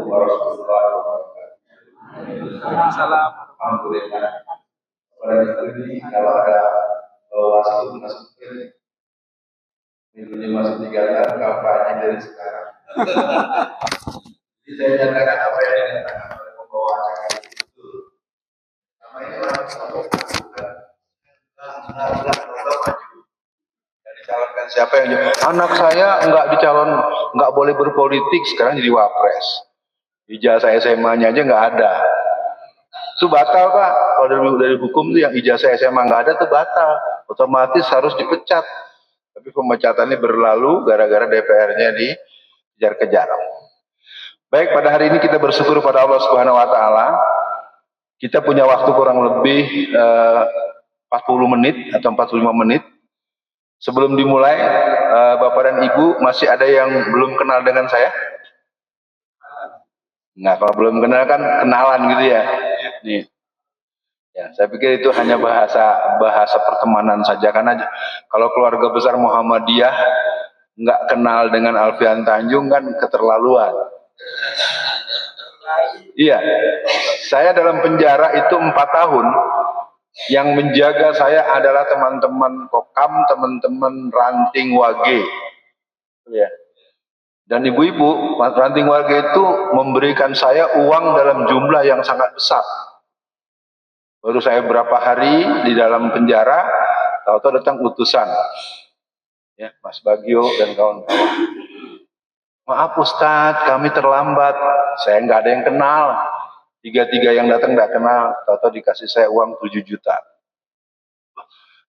warahmatullahi wabarakatuh. Salam. Alhamdulillah. Pada ini kalau ada waktu masukin ini masuk 3 tahun kampanye dari sekarang. Jadi saya nyatakan apa yang dikatakan oleh pembawa acara itu. Namanya orang dicalonkan siapa yang anak saya nggak boleh berpolitik, sekarang jadi wapres. Ijazah SMA-nya aja nggak ada. Itu batal, Pak. Kalau dari hukum itu yang ijazah SMA nggak ada itu batal, otomatis harus dipecat. Tapi pemecatannya berlalu gara-gara DPR-nya dikejar-kejar. Baik, pada hari ini kita bersyukur pada Allah Subhanahu Wa Taala. Kita punya waktu kurang lebih 40 menit atau 45 menit. Sebelum dimulai, Bapak dan Ibu masih ada yang belum kenal dengan saya? Nah, kalau belum kenal kan kenalan gitu ya. Nih. Ya, saya pikir itu hanya bahasa pertemanan saja, karena kalau keluarga besar Muhammadiyah nggak kenal dengan Alfian Tanjung kan keterlaluan. Iya, saya dalam penjara itu 4 tahun. Yang menjaga saya adalah teman-teman Kokam, teman-teman Ranting Wage. Ya. Dan ibu-ibu Ranting Wage itu memberikan saya uang dalam jumlah yang sangat besar. Baru saya berapa hari di dalam penjara, tahu-tahu datang utusan, ya, Mas Bagio dan kawan-kawan. Maaf Ustadz, kami terlambat. Saya nggak ada yang kenal. 3 yang datang nggak kenal. Tahu-tahu dikasih saya uang 7 juta.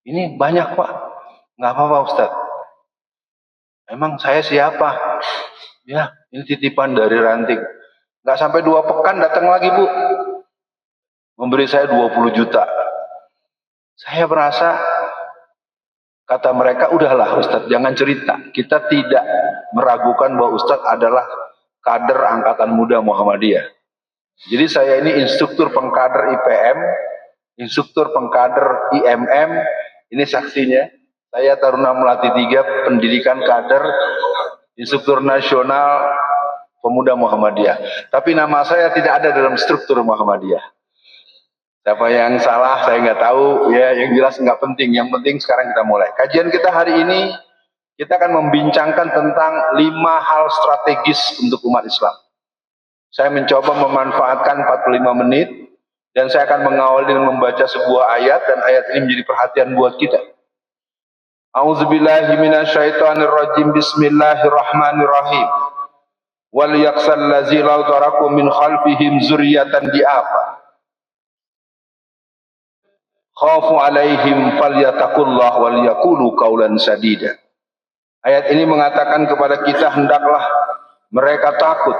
Ini banyak, Pak. Nggak apa-apa Ustadz. Emang saya siapa? Ya, ini titipan dari Ranting. Nggak sampai 2 pekan datang lagi, Bu. Memberi saya 20 juta. Saya merasa, kata mereka, udahlah Ustadz, jangan cerita. Kita tidak meragukan bahwa Ustadz adalah kader angkatan muda Muhammadiyah. Jadi saya ini instruktur pengkader IPM, instruktur pengkader IMM, ini saksinya. Saya Taruna Melati 3, pendidikan kader, instruktur nasional pemuda Muhammadiyah. Tapi nama saya tidak ada dalam struktur Muhammadiyah. Siapa yang salah saya nggak tahu, ya, yang jelas nggak penting. Yang penting sekarang kita mulai. Kajian kita hari ini, kita akan membincangkan tentang 5 hal strategis untuk umat Islam. Saya mencoba memanfaatkan 45 menit dan saya akan mengawali dengan membaca sebuah ayat, dan ayat ini menjadi perhatian buat kita. A'udzubillahi minasyaitonirrajim. Bismillahirrahmanirrahim. Wal yaksal lazi law taraku min khalfihim zurriyatan di'afa khafu alaihim falyattaqullah wal yaqulu qaulan sadida. Ayat ini mengatakan kepada kita, hendaklah mereka takut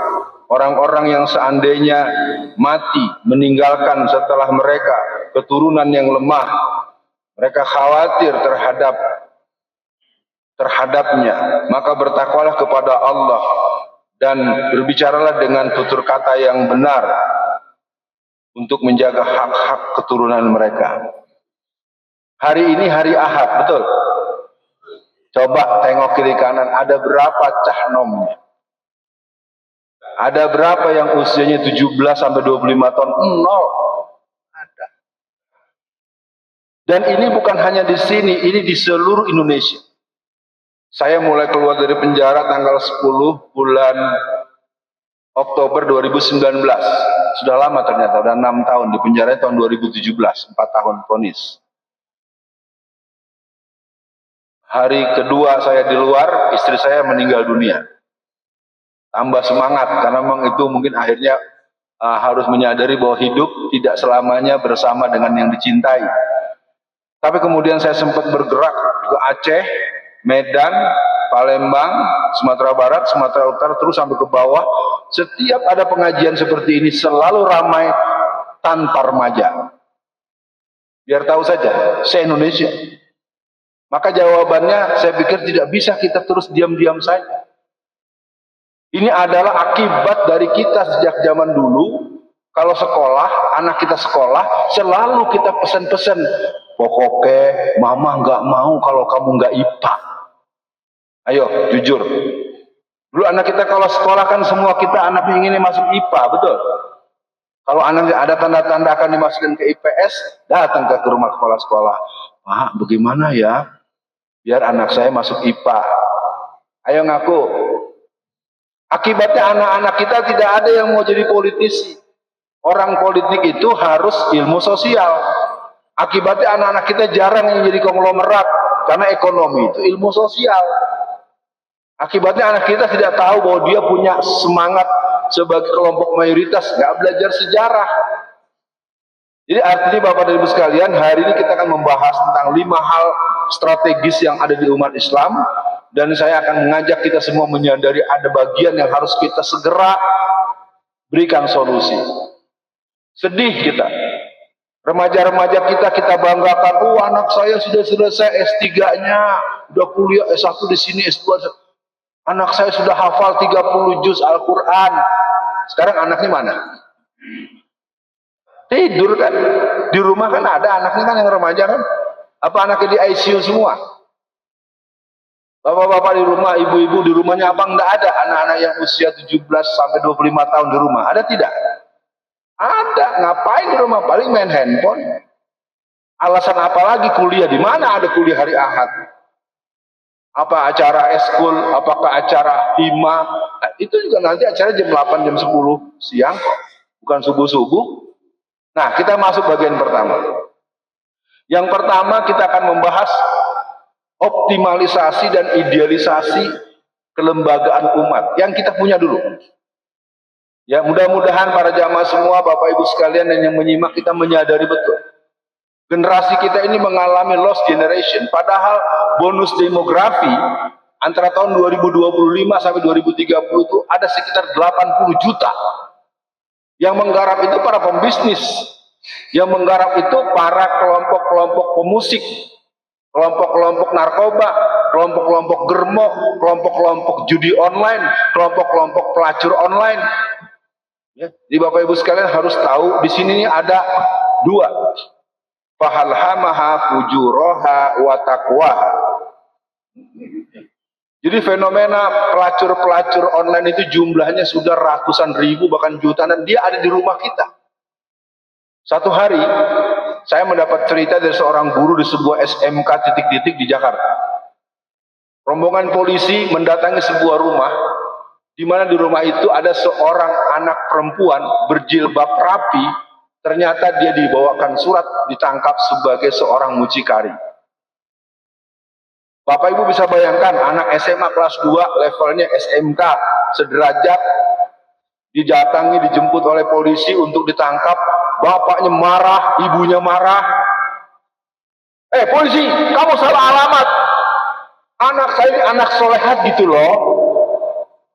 orang-orang yang seandainya mati meninggalkan setelah mereka keturunan yang lemah. Mereka khawatir terhadapnya, maka bertakwalah kepada Allah dan berbicaralah dengan tutur kata yang benar untuk menjaga hak-hak keturunan mereka. Hari ini hari Ahad, betul? Coba tengok kiri kanan, ada berapa cah nomnya? Ada berapa yang usianya 17 sampai 25 tahun? 0. Ada. Dan ini bukan hanya di sini, ini di seluruh Indonesia. Saya mulai keluar dari penjara tanggal 10 bulan Oktober 2019. Sudah lama ternyata, sudah 6 tahun di penjara, tahun 2017, 4 tahun vonis. Hari kedua saya di luar, istri saya meninggal dunia. Tambah semangat, karena memang itu mungkin akhirnya harus menyadari bahwa hidup tidak selamanya bersama dengan yang dicintai. Tapi kemudian saya sempat bergerak ke Aceh, Medan, Palembang, Sumatera Barat, Sumatera Utara, terus sampai ke bawah. Setiap ada pengajian seperti ini selalu ramai tanpa remaja. Biar tahu saja, se-Indonesia. Maka jawabannya, saya pikir tidak bisa kita terus diam-diam saja. Ini adalah akibat dari kita sejak zaman dulu. Kalau sekolah, anak kita sekolah, selalu kita pesan-pesan, pokoknya mama nggak mau kalau kamu nggak IPA. Ayo, jujur. Dulu anak kita kalau sekolah kan semua kita anak inginnya masuk IPA, betul? Kalau anak ada tanda-tanda akan dimasukkan ke IPS, datang ke rumah kepala sekolah. Pak, bagaimana ya biar anak saya masuk IPA? Ayo ngaku. Akibatnya anak-anak kita tidak ada yang mau jadi politisi. Orang politik itu harus ilmu sosial. Akibatnya anak-anak kita jarang yang jadi konglomerat karena ekonomi itu ilmu sosial. Akibatnya anak kita tidak tahu bahwa dia punya semangat sebagai kelompok mayoritas, nggak belajar sejarah. Jadi artinya Bapak dan Ibu sekalian, hari ini kita akan membahas tentang 5 hal strategis yang ada di umat Islam, dan saya akan mengajak kita semua menyadari ada bagian yang harus kita segera berikan solusi. Sedih kita. Remaja-remaja kita banggakan, oh anak saya sudah selesai S3-nya, udah kuliah S1 di sini, S2. Anak saya sudah hafal 30 juz Al-Quran. Sekarang anaknya mana? Tidur kan? Di rumah kan ada anaknya kan yang remaja kan? Apa anaknya di ICU semua? Bapak-bapak di rumah, ibu-ibu di rumahnya apa enggak ada anak-anak yang usia 17 sampai 25 tahun di rumah? Ada tidak? Ada. Ngapain di rumah? Paling main handphone. Alasan apa lagi kuliah? Di mana ada kuliah hari Ahad? Apa acara eskul, apakah acara hima, nah, itu juga nanti acara jam 8, jam 10 siang kok, bukan subuh-subuh. Nah, kita masuk bagian pertama. Yang pertama kita akan membahas optimalisasi dan idealisasi kelembagaan umat yang kita punya dulu. Ya, mudah-mudahan para jamaah semua, Bapak Ibu sekalian dan yang menyimak, kita menyadari betul. Generasi kita ini mengalami lost generation, padahal bonus demografi antara tahun 2025 sampai 2030 itu ada sekitar 80 juta. Yang menggarap itu para pembisnis, yang menggarap itu para kelompok-kelompok pemusik, kelompok-kelompok narkoba, kelompok-kelompok germo, kelompok-kelompok judi online, kelompok-kelompok pelacur online. Ya, jadi Bapak Ibu sekalian harus tahu di sini ada 2. Fahalhamaha fujuraha wa taqwaha. Jadi fenomena pelacur-pelacur online itu jumlahnya sudah ratusan ribu bahkan jutaan, dan dia ada di rumah kita. Satu hari saya mendapat cerita dari seorang guru di sebuah SMK titik-titik di Jakarta. Rombongan polisi mendatangi sebuah rumah, di mana di rumah itu ada seorang anak perempuan berjilbab rapi. Ternyata dia dibawakan surat, ditangkap sebagai seorang mucikari. Bapak Ibu bisa bayangkan anak SMA kelas 2 levelnya SMK sederajat didatangi, dijemput oleh polisi untuk ditangkap. Bapaknya marah, ibunya marah. Polisi, kamu salah alamat. Anak saya ini anak solehat gitu loh.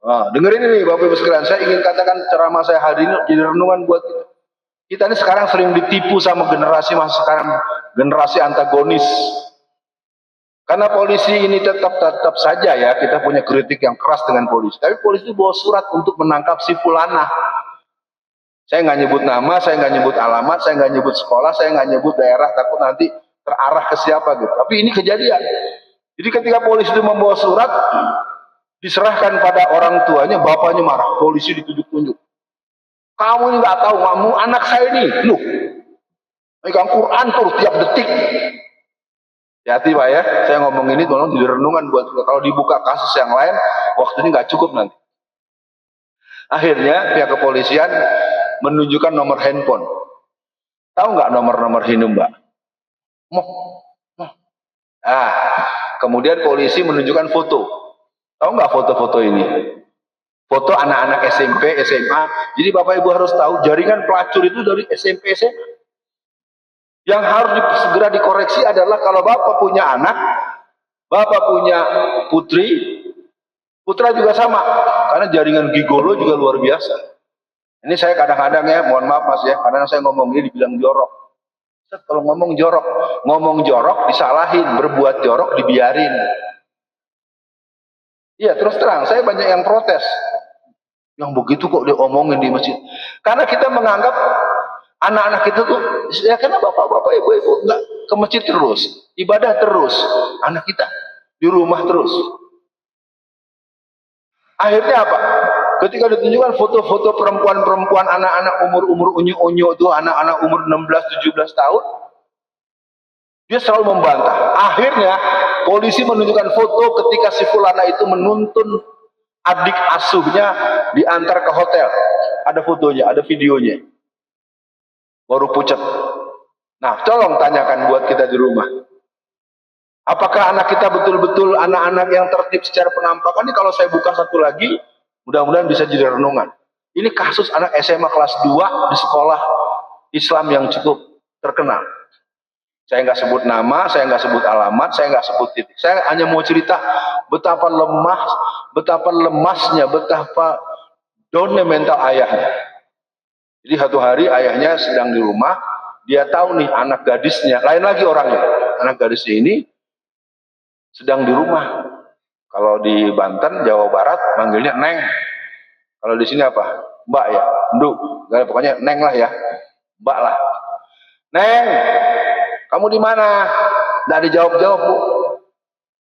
Nah, dengerin ini Bapak Ibu sekalian, saya ingin katakan ceramah saya hari ini jadi renungan buat kita. Kita ini sekarang sering ditipu sama generasi masa sekarang, generasi antagonis. Karena polisi ini tetap saja ya, kita punya kritik yang keras dengan polisi. Tapi polisi itu bawa surat untuk menangkap si fulana. Saya nggak nyebut nama, saya nggak nyebut alamat, saya nggak nyebut sekolah, saya nggak nyebut daerah, takut nanti terarah ke siapa gitu. Tapi ini kejadian. Jadi ketika polisi itu membawa surat, diserahkan pada orang tuanya, bapaknya marah, polisi ditunjuk-tunjuk. Kamu ini nggak tahu, kamu anak saya ini, loh, pegang Quran terus tiap detik. Hati-hati Pak ya, saya ngomong ini tolong jadi renungan buat kalau dibuka kasus yang lain, waktunya nggak cukup nanti. Akhirnya pihak kepolisian menunjukkan nomor handphone. Tahu nggak nomor-nomor HINU Mbak? Kemudian polisi menunjukkan foto. Tahu nggak foto-foto ini? Foto anak-anak SMP, SMA. Jadi Bapak Ibu harus tahu jaringan pelacur itu dari SMP, SMA. Yang harus segera dikoreksi adalah kalau Bapak punya anak, Bapak punya putri, putra juga sama. Karena jaringan gigolo juga luar biasa. Ini saya kadang-kadang ya, mohon maaf Mas ya, kadang saya ngomong ini dibilang jorok. Kalau ngomong jorok disalahin, berbuat jorok dibiarin. Iya terus terang, saya banyak yang protes. Yang begitu kok diomongin di masjid. Karena kita menganggap anak-anak kita tuh, ya karena bapak-bapak, ibu-ibu enggak ke masjid terus, ibadah terus. Anak kita di rumah terus. Akhirnya apa? Ketika ditunjukkan foto-foto perempuan-perempuan anak-anak umur unyu-unyu itu, anak-anak umur 16-17 tahun, dia selalu membantah. Akhirnya polisi menunjukkan foto ketika si fulana itu menuntun adik asuhnya diantar ke hotel. Ada fotonya, ada videonya. Baru pucat. Nah, tolong tanyakan buat kita di rumah. Apakah anak kita betul-betul anak-anak yang tertib secara penampakan? Ini kalau saya buka satu lagi, mudah-mudahan bisa jadi renungan. Ini kasus anak SMA kelas 2 di sekolah Islam yang cukup terkenal. Saya nggak sebut nama, saya nggak sebut alamat, saya nggak sebut titik. Saya hanya mau cerita betapa lemasnya, betapa downnya mental ayahnya. Jadi satu hari ayahnya sedang di rumah, dia tahu nih anak gadisnya, lain lagi orangnya. Anak gadisnya ini sedang di rumah. Kalau di Banten, Jawa Barat, manggilnya Neng. Kalau di sini apa? Mbak ya, Nduk. Pokoknya Neng lah ya, Mbak lah. Neng, kamu di mana? Nggak dijawab-jawab, Bu.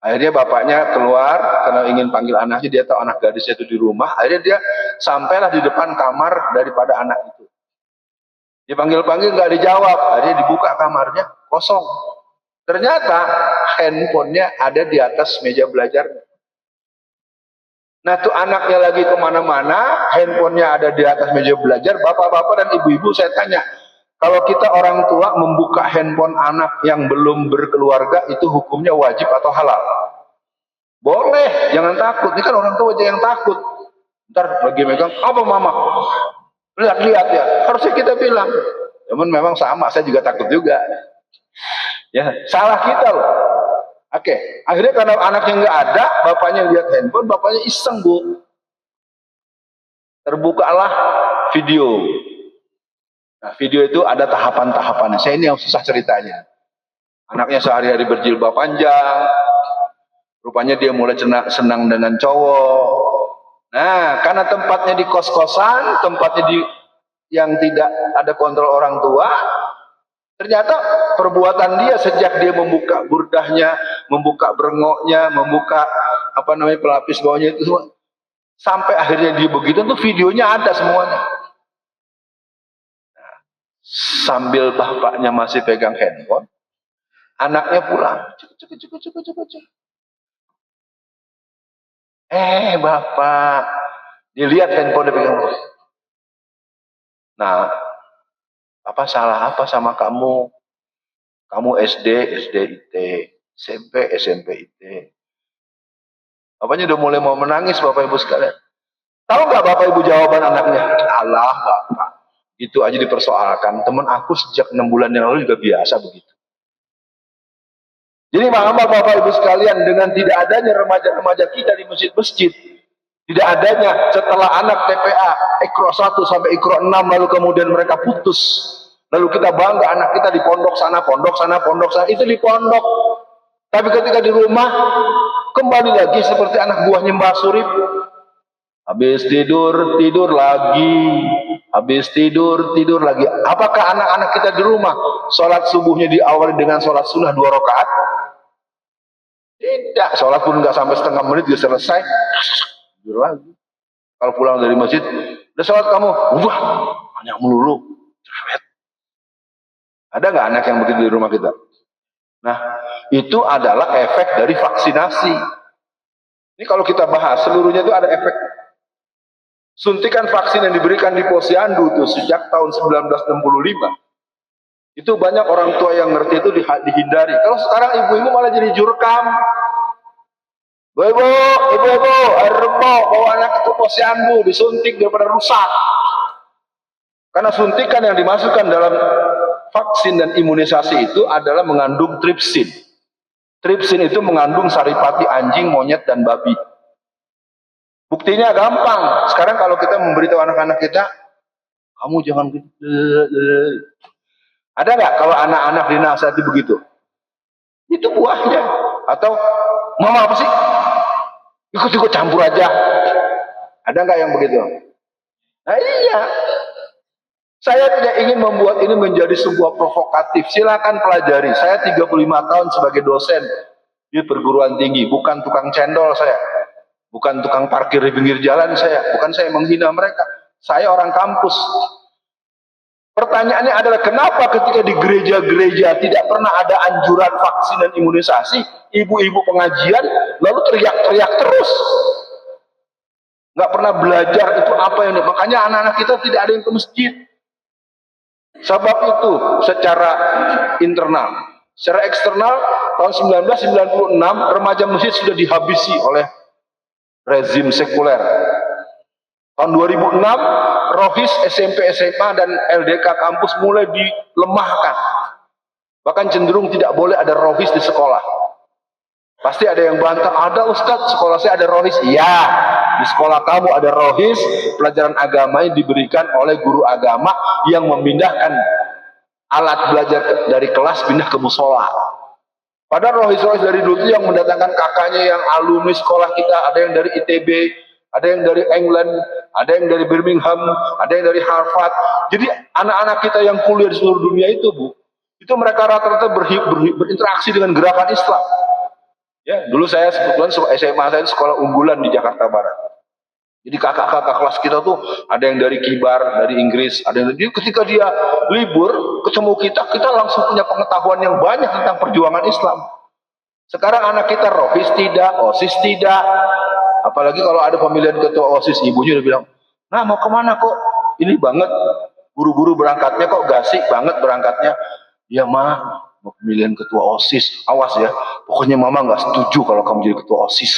Akhirnya bapaknya keluar karena ingin panggil anaknya, dia tahu anak gadisnya itu di rumah. Akhirnya dia sampailah di depan kamar daripada anak itu. Dipanggil-panggil nggak dijawab. Akhirnya dibuka kamarnya, kosong. Ternyata handphonenya ada di atas meja belajar. Nah tuh anaknya lagi kemana-mana, handphonenya ada di atas meja belajar. Bapak-bapak dan ibu-ibu, saya tanya, kalau kita orang tua membuka handphone anak yang belum berkeluarga, itu hukumnya wajib atau halal? Boleh, jangan takut. Ini kan orang tua aja yang takut. Ntar lagi megang, apa mama? Lihat-lihat ya. Harusnya kita bilang. Namun memang sama, saya juga takut juga. Ya, salah kita loh. Oke, akhirnya karena anaknya nggak ada, bapaknya lihat handphone, bapaknya iseng, Bu. Terbukalah video. Nah, video itu ada tahapan-tahapannya. Saya ini yang susah ceritanya. Anaknya sehari-hari berjilbab panjang. Rupanya dia mulai senang dengan cowok. Nah, karena tempatnya di kos-kosan, tempatnya yang tidak ada kontrol orang tua, ternyata perbuatan dia sejak dia membuka burdahnya, membuka berengoknya, membuka pelapis bawahnya itu semua, sampai akhirnya dia begitu, tuh videonya ada semuanya. Sambil bapaknya masih pegang handphone, anaknya pulang. Bapak, dilihat handphone dia pegang. Nah, apa salah apa sama kamu? Kamu SD IT, SMP IT. Bapaknya udah mulai mau menangis, Bapak Ibu sekalian. Tahu nggak Bapak Ibu jawaban anaknya? Allah, Bapak. Itu aja dipersoalkan. Teman aku sejak 6 bulan yang lalu juga biasa begitu. Jadi Bapak Ibu sekalian, dengan tidak adanya remaja-remaja kita di masjid-masjid, tidak adanya setelah anak TPA Iqra 1 sampai Iqra 6 lalu kemudian mereka putus. Lalu kita bangga anak kita di pondok sana, itu di pondok. Tapi ketika di rumah kembali lagi seperti anak buahnya Mbah Surip. Habis tidur lagi. Habis tidur lagi. Apakah anak-anak kita di rumah sholat subuhnya diawali dengan sholat sunnah 2 rakaat? Tidak, sholat pun nggak sampai setengah menit dia selesai. Tidur lagi. Kalau pulang dari masjid, udah sholat kamu? Wah, banyak melulu. Ada nggak anak yang begitu di rumah kita? Nah, itu adalah efek dari vaksinasi. Ini kalau kita bahas, seluruhnya itu ada efek. Suntikan vaksin yang diberikan di Posyandu itu sejak tahun 1965. Itu banyak orang tua yang ngerti itu dihindari. Kalau sekarang ibu-ibu malah jadi jurkam. Ibu, air rembok, bawa anak ke Posyandu, disuntik daripada rusak. Karena suntikan yang dimasukkan dalam vaksin dan imunisasi itu adalah mengandung tripsin. Tripsin itu mengandung saripati anjing, monyet, dan babi. Buktinya gampang. Sekarang kalau kita memberitahu anak-anak kita, kamu jangan gitu. Ada nggak kalau anak-anak dinasihati begitu? Itu buahnya. Atau mama apa sih? Ikut-ikut campur aja. Ada nggak yang begitu? Nah iya. Saya tidak ingin membuat ini menjadi sebuah provokatif. Silakan pelajari. Saya 35 tahun sebagai dosen di perguruan tinggi, bukan tukang cendol saya. Bukan tukang parkir di pinggir jalan saya. Bukan saya menghina mereka. Saya orang kampus. Pertanyaannya adalah kenapa ketika di gereja-gereja tidak pernah ada anjuran vaksin dan imunisasi, ibu-ibu pengajian lalu teriak-teriak terus. Nggak pernah belajar itu apa yang makanya anak-anak kita tidak ada yang ke masjid. Sebab itu secara internal, secara eksternal tahun 1996 remaja masjid sudah dihabisi oleh rezim sekuler. Tahun 2006 rohis SMP, SMA dan LDK kampus mulai dilemahkan. Bahkan cenderung tidak boleh ada rohis di sekolah. Pasti ada yang bantah, ada Ustadz, sekolah saya ada rohis. Iya, di sekolah kamu ada rohis, pelajaran agama yang diberikan oleh guru agama yang memindahkan alat belajar dari kelas pindah ke musola. Padahal rohis-rohis dari dulu yang mendatangkan kakaknya yang alumni sekolah kita, ada yang dari ITB, ada yang dari England, ada yang dari Birmingham, ada yang dari Harvard. Jadi anak-anak kita yang kuliah di seluruh dunia itu, Bu, itu mereka rata-rata berinteraksi dengan gerakan Islam. Ya, dulu saya sebetulnya SMA saya sekolah unggulan di Jakarta Barat. Jadi kakak-kakak kelas kita tuh ada yang dari Kibar, dari Inggris, ada yang dari, ketika dia libur ketemu kita langsung punya pengetahuan yang banyak tentang perjuangan Islam. Sekarang anak kita rohis tidak, OSIS tidak. Apalagi kalau ada pemilihan ketua OSIS, ibunya udah bilang, nah mau kemana kok? Ini banget, buru-buru berangkatnya kok gasik banget berangkatnya. Ya mah, mau pemilihan ketua OSIS, awas ya, pokoknya mama nggak setuju kalau kamu jadi ketua OSIS.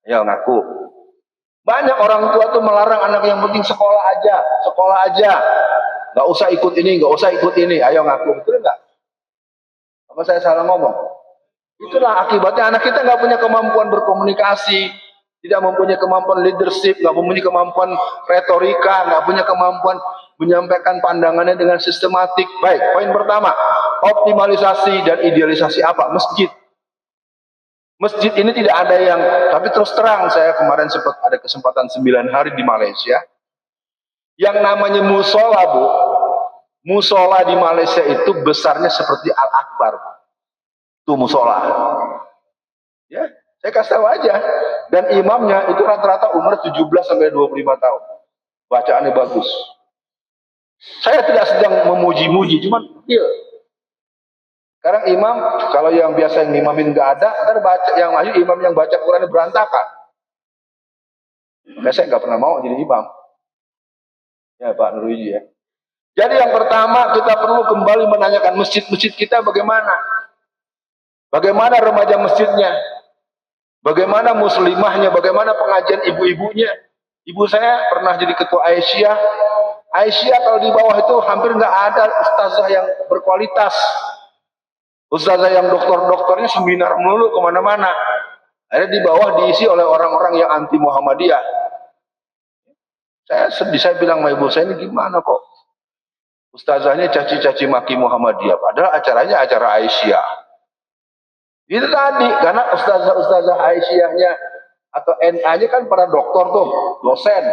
Ya ngaku. Banyak orang tua tuh melarang anak yang penting sekolah aja, nggak usah ikut ini, nggak usah ikut ini. Ayo ngaku, betul nggak? Apa saya salah ngomong? Itulah akibatnya anak kita nggak punya kemampuan berkomunikasi, tidak mempunyai kemampuan leadership, nggak mempunyai kemampuan retorika, nggak punya kemampuan menyampaikan pandangannya dengan sistematik. Baik, poin pertama, optimalisasi dan idealisasi apa? Masjid. Masjid ini tidak ada yang, tapi terus terang saya kemarin sempat ada kesempatan 9 hari di Malaysia. Yang namanya musola, Bu. Musola di Malaysia itu besarnya seperti Al-Akbar. Itu musola. Ya, saya kasih tahu aja. Dan imamnya itu rata-rata umur 17 sampai 25 tahun. Bacaannya bagus. Saya tidak sedang memuji-muji, cuman deal. Sekarang imam, kalau yang biasa yang imamin nggak ada, ntar baca yang maju imam yang baca Qurannya berantakan. Saya nggak pernah mau jadi imam. Ya Pak Nurwiji ya. Jadi yang pertama kita perlu kembali menanyakan masjid-masjid kita bagaimana. Bagaimana remaja masjidnya? Bagaimana muslimahnya? Bagaimana pengajian ibu-ibunya? Ibu saya pernah jadi ketua Aisyah. Aisyah kalau di bawah itu hampir nggak ada ustazah yang berkualitas. Ustazah yang dokter-dokternya seminar melulu kemana-mana. Akhirnya di bawah diisi oleh orang-orang yang anti Muhammadiyah. Saya sedih, saya bilang sama ibu saya, ini gimana kok? Ustazahnya caci-caci maki Muhammadiyah. Padahal acaranya acara Aisyah. Itu tadi, karena ustazah-ustazah Aisyahnya atau NA-nya kan para dokter tuh, dosen,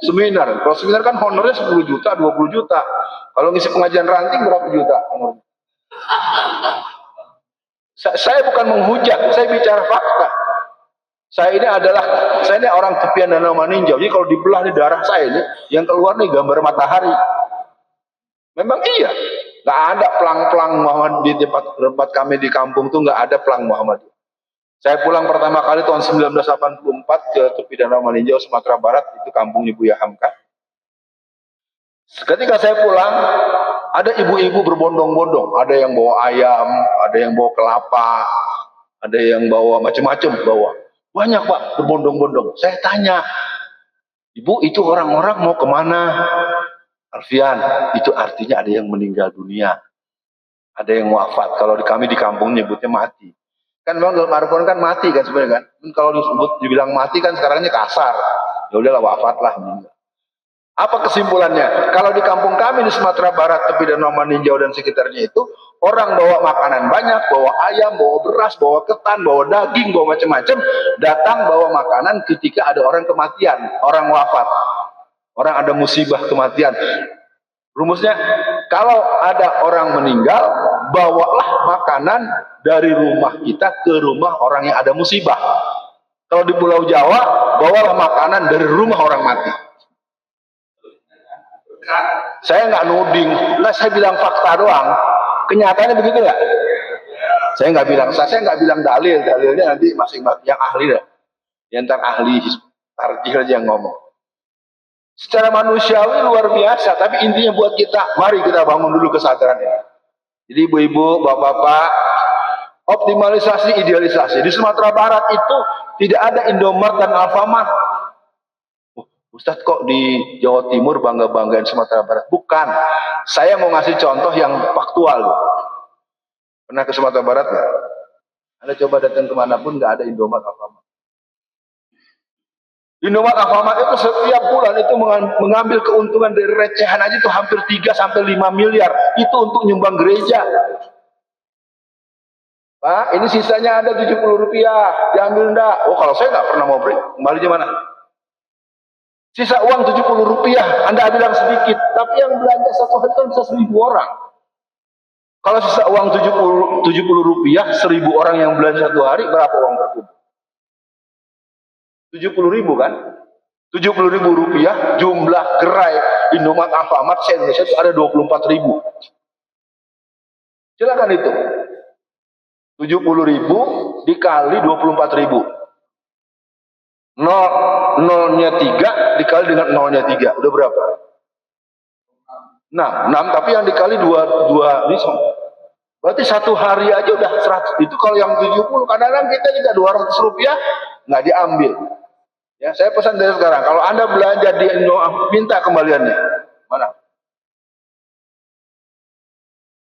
seminar. Kalau seminar kan honornya 10 juta, 20 juta. Kalau ngisi pengajian ranting berapa juta? Saya bukan menghujat, saya bicara fakta. Saya ini orang tepian Danau Maninjau. Jadi kalau dibelah di darah saya ini, yang keluar nih gambar matahari. Memang iya, nggak ada pelang-pelang Muhammad di tempat kami di kampung tuh nggak ada pelang Muhammad. Saya pulang pertama kali tahun 1984 ke tepi Danau Maninjau, Sumatera Barat, itu kampungnya Buya Hamka. Ketika saya pulang, ada ibu-ibu berbondong-bondong, ada yang bawa ayam, ada yang bawa kelapa, ada yang bawa macam-macam bawa. Banyak Pak, berbondong-bondong. Saya tanya, Ibu itu orang-orang mau kemana? Alfian, itu artinya ada yang meninggal dunia. Ada yang wafat. Kalau kami di kampung nyebutnya mati. Kan memang dalam Al-Quran kan mati kan sebenarnya kan. Kalau dibilang mati kan sekarangnya kasar. Ya udahlah wafatlah meninggal. Apa kesimpulannya? Kalau di kampung kami di Sumatera Barat, tepi Danau Maninjau dan sekitarnya itu, orang bawa makanan banyak, bawa ayam, bawa beras, bawa ketan, bawa daging, bawa macam-macam, datang bawa makanan ketika ada orang kematian, orang wafat, orang ada musibah kematian. Rumusnya, kalau ada orang meninggal, bawalah makanan dari rumah kita ke rumah orang yang ada musibah. Kalau di Pulau Jawa, bawalah makanan dari rumah orang mati. Saya nggak nuding, nah saya bilang fakta doang. Kenyataannya begitu nggak? Saya nggak bilang dalilnya nanti masing-masing yang ahli deh. Yang ahli tarjih aja yang ngomong. Secara manusiawi luar biasa, tapi intinya buat kita, mari kita bangun dulu kesadaran ini. Jadi ibu-ibu, bapak-bapak, optimalisasi, idealisasi. Di Sumatera Barat itu tidak ada Indomart dan Alfamart. Ustadz kok di Jawa Timur bangga-banggain Sumatera Barat? Bukan. Saya mau ngasih contoh yang faktual. Pernah ke Sumatera Barat nggak? Anda coba datang kemanapun nggak ada Indomart Alfamart. Indomart Alfamart itu setiap bulan itu mengambil keuntungan dari recehan aja itu hampir 3 sampai 5 miliar. Itu untuk nyumbang gereja. Pak, ini sisanya ada 70 rupiah. Diambil enggak? Oh, kalau saya nggak pernah mau beri. Kembalinya mana? Sisa uang 70 rupiah. Anda bilang sedikit. Tapi yang belanja satu hari kan bisa 1.000 orang. Kalau sisa uang 70 rupiah, 1.000 orang yang belanja satu hari, berapa uang terkumpul? 70.000 kan? 70.000 rupiah jumlah gerai Indomart Alfamart se-Indonesia itu ada 24.000. Silakan itu. 70.000 dikali 24.000. Nolnya 3 dikali dengan nolnya 3. Udah berapa? 6, tapi yang dikali 2 ini berarti satu hari aja udah 100. Itu kalau yang 70, kadang-kadang kita juga 200 rupiah nggak diambil. Ya, saya pesan dari sekarang, kalau Anda belanja di Indo, minta kembaliannya. Mana?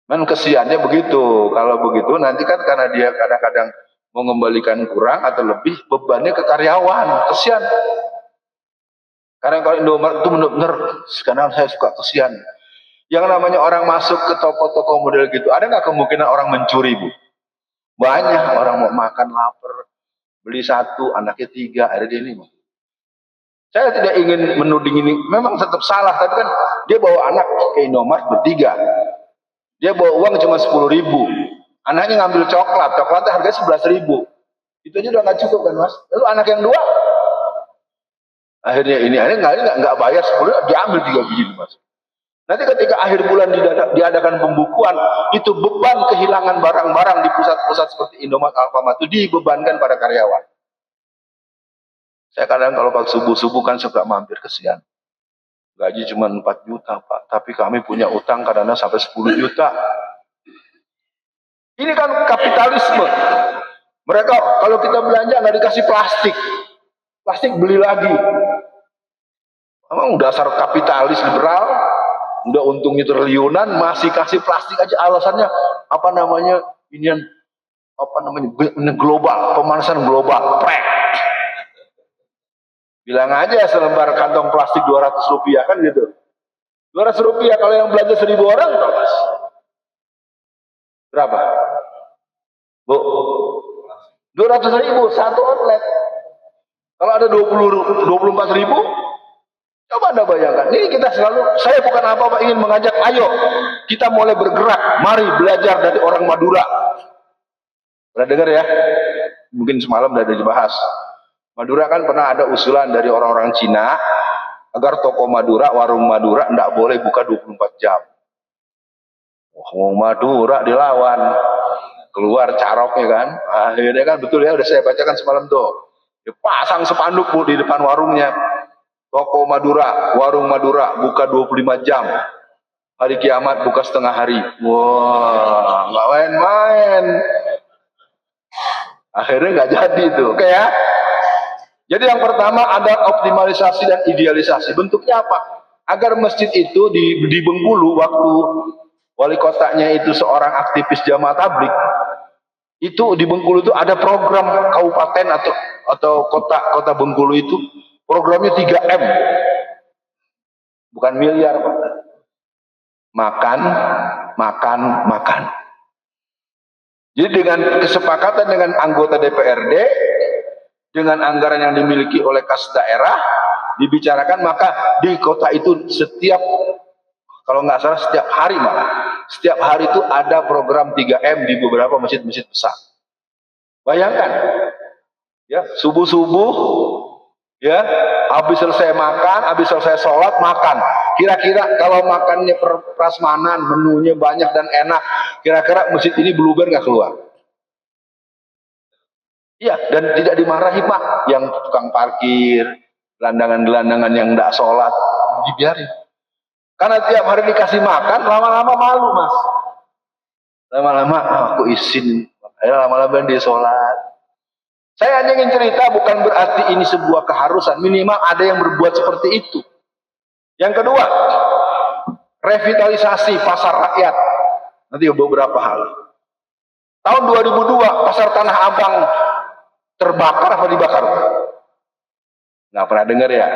Man kesiannya begitu. Kalau begitu nanti kan karena dia kadang-kadang mau mengembalikan kurang atau lebih, bebannya ke karyawan. Kesian. Karena kalau Indomaret itu benar-benar, sekarang saya suka kesian. Yang namanya orang masuk ke toko-toko model gitu, ada nggak kemungkinan orang mencuri, Bu? Banyak orang mau makan lapar, beli 1, anaknya 3, ada di ini. Saya tidak ingin menuding ini, memang tetap salah, tapi kan dia bawa anak ke Indomaret bertiga. Dia bawa uang cuma 10.000. Anaknya ngambil coklatnya harganya 11.000. Itu aja udah nggak cukup kan, Mas? Lalu anak yang 2, akhirnya ini nggak bayar 10, diambil 3 biji, Mas. Nanti ketika akhir bulan diadakan pembukuan, itu beban kehilangan barang-barang di pusat-pusat seperti Indomart, Alfamart itu dibebankan pada karyawan. Saya kadang kalau pas subuh-subuh kan suka mampir, kesian. Gaji cuma 4 juta, Pak. Tapi kami punya utang kadang-kadang sampai 10 juta. Ini kan kapitalisme. Mereka kalau kita belanja nggak dikasih plastik. Plastik beli lagi. Emang dasar kapitalis liberal, udah untungnya triliunan, masih kasih plastik aja, alasannya apa namanya? Ini global, pemanasan global. Prek. Bilang aja selembar kantong plastik 200 rupiah kan gitu. 200 rupiah kalau yang belanja 1.000 orang, Mas. Berapa? Bu, 200.000 satu outlet. Kalau ada 24.000, coba Anda bayangkan. Ini kita selalu, saya bukan apa-apa ingin mengajak, ayo kita mulai bergerak, mari belajar dari orang Madura. Pernah dengar ya? Mungkin semalam udah dibahas. Madura kan pernah ada usulan dari orang-orang Cina agar toko Madura, warung Madura tidak boleh buka 24 jam. Wah, Madura dilawan, keluar caroknya kan. Akhirnya kan betul ya, udah saya bacakan semalam tuh. Dipasang spanduk Bu di depan warungnya. Toko Madura, warung Madura buka 25 jam. Hari kiamat buka setengah hari. Wah, nggak main-main. Akhirnya nggak jadi itu. Oke ya. Jadi yang pertama ada optimalisasi dan idealisasi. Bentuknya apa? Agar masjid itu di Bengkulu, waktu wali kotanya itu seorang aktivis jamaah tabligh, itu di Bengkulu itu ada program kabupaten atau kota Bengkulu itu programnya 3M, bukan miliar, Pak. Makan. Jadi dengan kesepakatan dengan anggota DPRD, dengan anggaran yang dimiliki oleh kas daerah, dibicarakan, maka di kota itu setiap, kalau nggak salah setiap hari itu ada program 3M di beberapa masjid-masjid besar. Bayangkan, Ya, subuh-subuh, ya, habis selesai makan, habis selesai sholat makan. Kira-kira kalau makannya prasmanan, menunya banyak dan enak, kira-kira masjid ini bluber nggak keluar? Iya, dan tidak dimarahi Pak, yang tukang parkir, gelandangan-gelandangan yang tidak sholat, dibiarin. Karena tiap hari dikasih makan, lama-lama malu Mas. Lama-lama, aku izin, lama-lama dia sholat. Saya hanya ingin cerita, bukan berarti ini sebuah keharusan. Minimal ada yang berbuat seperti itu. Yang kedua, revitalisasi pasar rakyat. Nanti beberapa hal. Tahun 2002, pasar Tanah Abang terbakar apa dibakar? Nggak pernah dengar ya?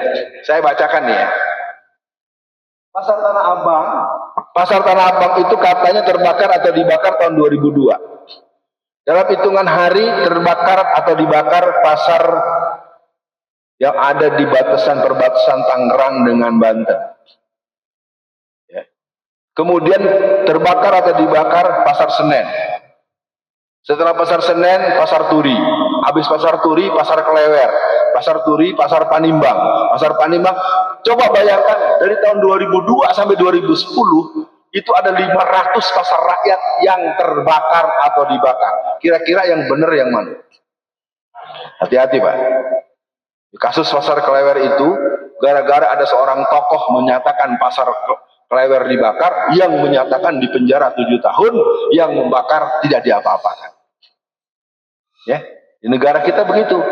Saya bacakan nih ya. Pasar Tanah Abang itu katanya terbakar atau dibakar tahun 2002. Dalam hitungan hari terbakar atau dibakar pasar yang ada di perbatasan Tangerang dengan Banten. Ya. Kemudian terbakar atau dibakar pasar Senen. Setelah pasar Senen, pasar Turi. Habis pasar Turi, pasar Klewer. Pasar Turi, pasar Panimbang. Pasar Panimbang, coba bayangkan dari tahun 2002 sampai 2010, itu ada 500 pasar rakyat yang terbakar atau dibakar. Kira-kira yang benar yang mana? Hati-hati Pak. Di kasus pasar Klewer itu, gara-gara ada seorang tokoh menyatakan pasar Klewer dibakar, yang menyatakan di penjara 7 tahun, yang membakar tidak diapa-apakan. Ya, di negara kita begitu.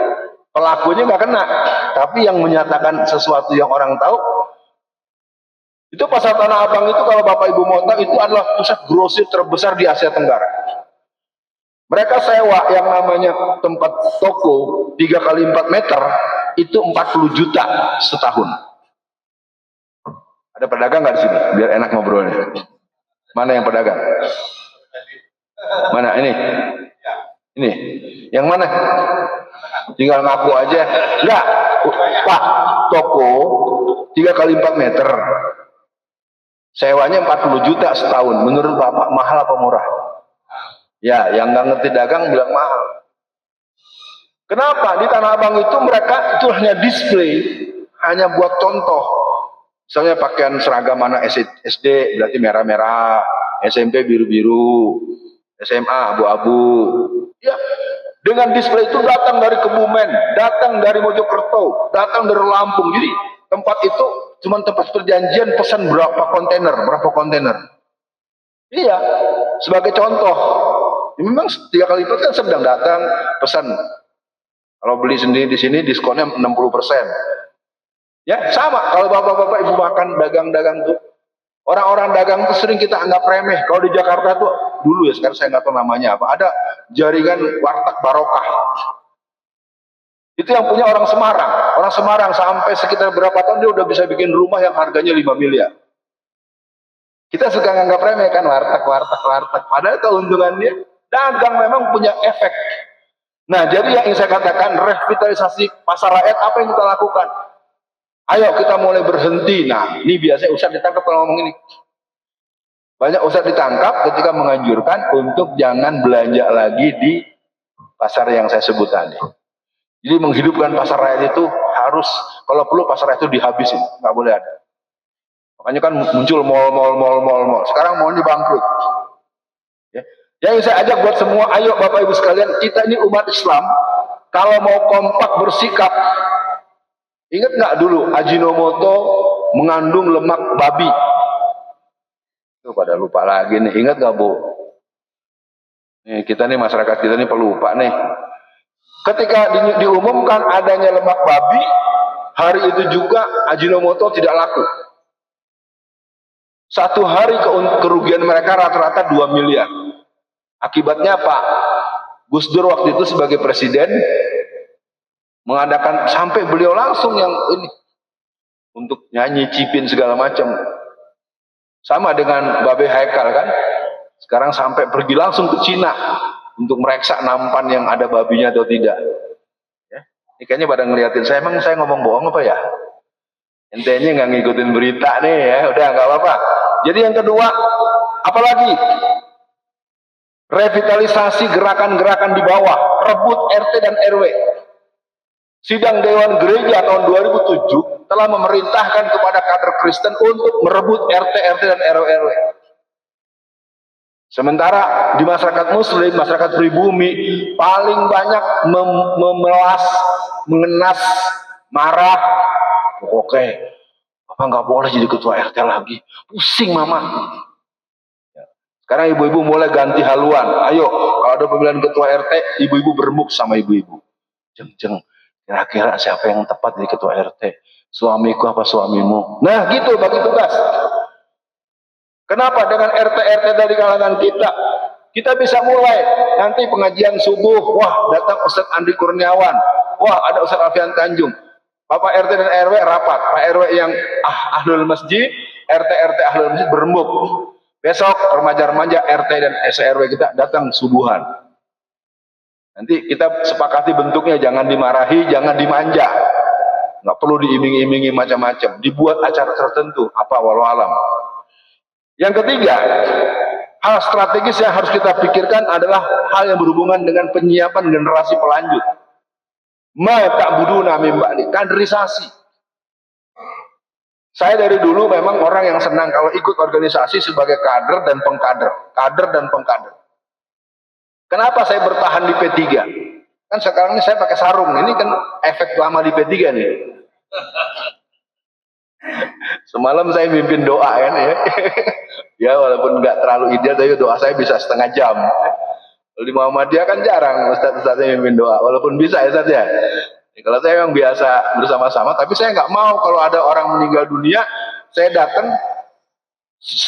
Pelakunya nggak kena, tapi yang menyatakan sesuatu yang orang tahu. Itu pasar Tanah Abang itu, kalau Bapak Ibu mau tahu, itu adalah pusat grosir terbesar di Asia Tenggara. Mereka sewa yang namanya tempat toko 3 kali 4 meter itu 40 juta setahun. Ada pedagang nggak di sini? Biar enak ngobrolnya. Mana yang pedagang? Mana ini? Ini. Yang mana? Tinggal ngaku aja. Enggak, Pak, toko 3 kali 4 meter. Sewanya 40 juta setahun. Menurut Bapak mahal apa murah? Ya, yang nggak ngerti dagang bilang mahal. Kenapa? Di Tanah Abang itu mereka itu hanya display, hanya buat contoh. Misalnya pakaian seragam mana SD berarti merah-merah, SMP biru-biru, SMA abu-abu. Ya, dengan display itu datang dari Kebumen, datang dari Mojokerto, datang dari Lampung. Jadi tempat itu cuma tempat perjanjian, pesan berapa kontainer. Iya, sebagai contoh. Ya, memang 3 kali lipat kan sedang datang pesan. Kalau beli sendiri di sini diskonnya 60%. Ya, sama kalau bapak-bapak ibu makan dagang-dagang tuh. Orang-orang dagang tuh sering kita anggap remeh. Kalau di Jakarta tuh dulu ya, sekarang saya nggak tahu namanya apa. Ada jaringan warteg barokah. Itu yang punya orang Semarang. Orang Semarang sampai sekitar berapa tahun dia udah bisa bikin rumah yang harganya 5 miliar. Kita suka nganggap remeh kan warteg. Padahal keuntungannya dagang memang punya efek. Nah, jadi yang ingin saya katakan, revitalisasi pasar rakyat apa yang kita lakukan? Ayo kita mulai berhenti. Nah, ini biasanya ustadz ditangkap kalau ngomong ini. Banyak ustadz ditangkap ketika menganjurkan untuk jangan belanja lagi di pasar yang saya sebut tadi. Jadi menghidupkan pasar rakyat itu harus, kalau perlu pasar rakyat itu dihabisin, nggak boleh ada. Makanya kan muncul mall. Sekarang mallnya bangkrut. Ya. Yang saya ajak buat semua, ayo Bapak Ibu sekalian, kita ini umat Islam, kalau mau kompak bersikap, ingat nggak dulu Ajinomoto mengandung lemak babi? Itu pada lupa lagi nih, ingat nggak Bu? Nih, kita nih masyarakat kita nih pelupa nih. Ketika diumumkan adanya lemak babi, hari itu juga Ajinomoto tidak laku. 1 hari kerugian mereka rata-rata 2 miliar. Akibatnya apa? Gus Dur waktu itu sebagai presiden mengadakan, sampai beliau langsung yang ini untuk nyanyi cipin segala macam. Sama dengan Babe Haikal kan, sekarang sampai pergi langsung ke Cina untuk mereksa nampan yang ada babinya atau tidak. Ya. Ini kayaknya pada ngeliatin saya, emang saya ngomong bohong apa ya? Entenya nggak ngikutin berita nih ya, udah nggak apa-apa. Jadi yang kedua, apalagi revitalisasi gerakan-gerakan di bawah, rebut RT dan RW. Sidang Dewan Gereja tahun 2007 telah memerintahkan kepada kader Kristen untuk merebut RT-RT dan RW-RW. Sementara di masyarakat Muslim, masyarakat pribumi paling banyak memelas, mengenas, marah. Oke, Bapak nggak boleh jadi ketua RT lagi. Pusing mama. Sekarang ibu-ibu mulai ganti haluan. Ayo, kalau ada pemilihan ketua RT, ibu-ibu beremuk sama ibu-ibu. Jeng-jeng. Kira-kira siapa yang tepat jadi ketua RT? Suamiku apa suamimu? Nah gitu bagi tugas. Kenapa dengan RT-RT dari kalangan kita bisa mulai nanti pengajian subuh, wah datang Ustadz Andi Kurniawan, wah ada Ustadz Alfian Tanjung, Bapak RT dan RW rapat, Pak RW yang ahlul masjid, RT-RT ahlul masjid berembuk. Besok remaja-remaja RT dan SRW kita datang subuhan. Nanti kita sepakati bentuknya, jangan dimarahi, jangan dimanja. Nggak perlu diiming-imingi macam-macam. Dibuat acara tertentu. Apa walau alam. Yang ketiga, hal strategis yang harus kita pikirkan adalah hal yang berhubungan dengan penyiapan generasi pelanjut. Ma ta'buduna min ba'di, kaderisasi. Saya dari dulu memang orang yang senang kalau ikut organisasi sebagai kader dan pengkader. Kader dan pengkader. Kenapa saya bertahan di P3? Kan sekarang ini saya pakai sarung. Ini kan efek lama di P3 nih. Semalam saya mimpin doa kan ya. Ya walaupun nggak terlalu ideal, tapi doa saya bisa setengah jam. Kalau di Muhammadiyah kan jarang Ustaz-Ustaznya mimpin doa. Walaupun bisa ya Ustaz ya. Kalau saya memang biasa bersama-sama, tapi saya nggak mau kalau ada orang meninggal dunia, saya datang